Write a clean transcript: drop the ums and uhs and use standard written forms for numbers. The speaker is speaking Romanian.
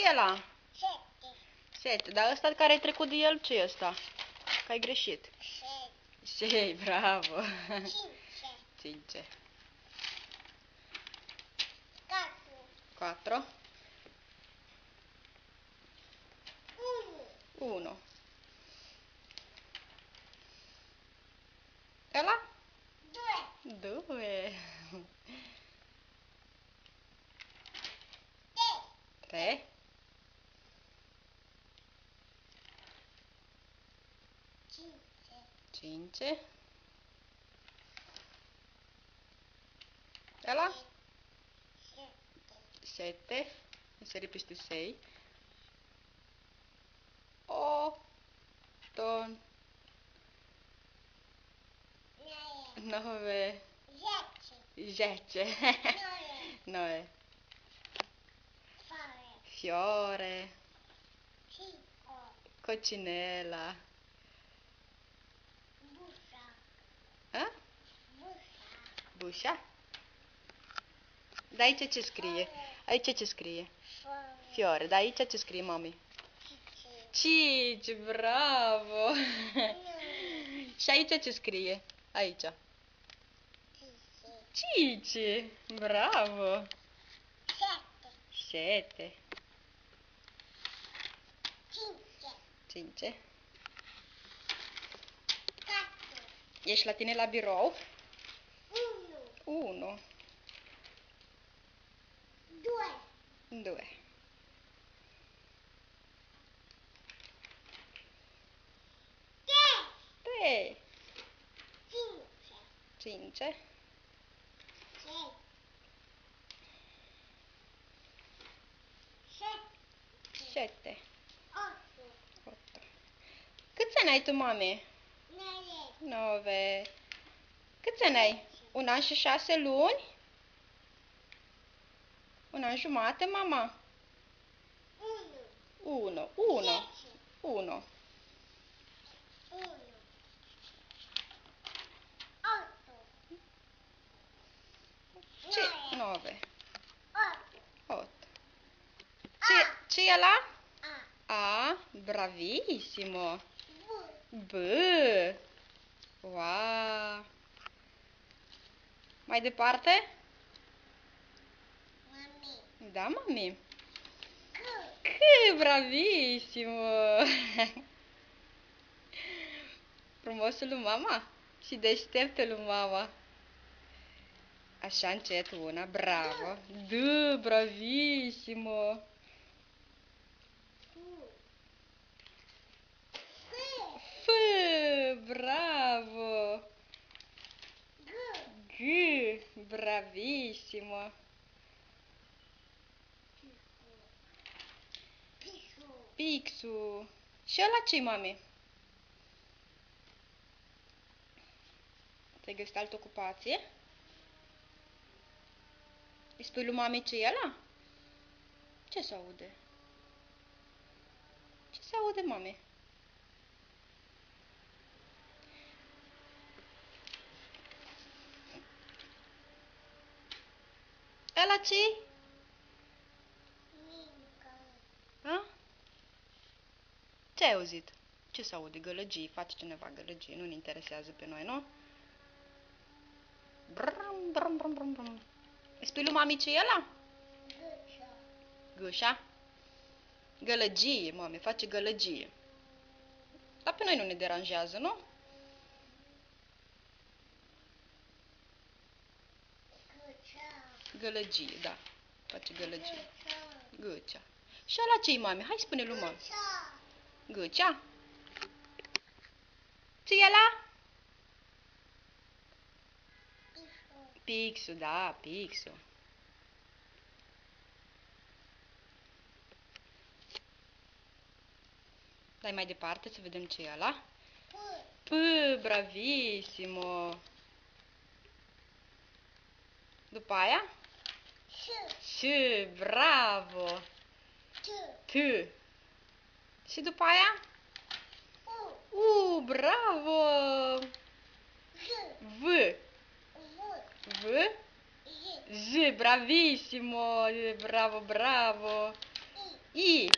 ce e ăla? 7. 7. Dar ăsta care ai trecut de el, ce e ăsta? Că ai greșit. 6, bravo. 5. 5. 4. 4. 1. 1. Ăla? 2. 2. 3. 3. 5. 5. Ăla? 7. Inseri peste 6. 8. 9. 10. 9. Fiore. Coccinella. A? Bușa? Dar aici ce scrie? Aici ce scrie? Fiore. Dar aici ce scrie, mami? Cici, bravo! Și aici ce scrie? Aici. Cici, bravo! 7. 5. Ești la tine la birou? 1. 2. 3. 5. 7. 8. Câți ani ai tu, mami? 9. Câți ani ai? 1 an și 6 luni? 1 an jumate, mama? 1. 1. 9. 8. Ce e ăla? A. Bravissimo. B. Wow. Mai departe? Da, mami. C. Bravissimo. Frumosul lui mama și deșteptul lui mama. Așa încet una, bravo. D. Bravissimo. F. Bravo. G. Bravissimo. Pixu. Și ăla ce, mami? Ți-ai găsit altă ocupație? Îi spui lui mami ce e ăla? Ce se aude? Ce se aude, mami? Ăla ce? A? Ce ai auzit? Ce se aude? Gălăgii. Face cineva gălăgii. Nu ne interesează pe noi, nu? Brum, brum, brum, brum, brum. Îi spui lui mami ce e ăla? Gâșa? Gălăgie, mami. Face gălăgie. Dar pe noi nu ne deranjează, nu? Gălăgie, da. Face gălăgie. Gâcea. Și ăla ce-i, mami? Hai spune lui mami. Gâcea? Ce-i ăla? Pixul, da, pixul. Dai mai departe să vedem ce e ăla. P, bravissimo. După aia? S, bravo. T. Și după aia? Bravo. V. V. Z, bravissimo. Bravo, bravo. I.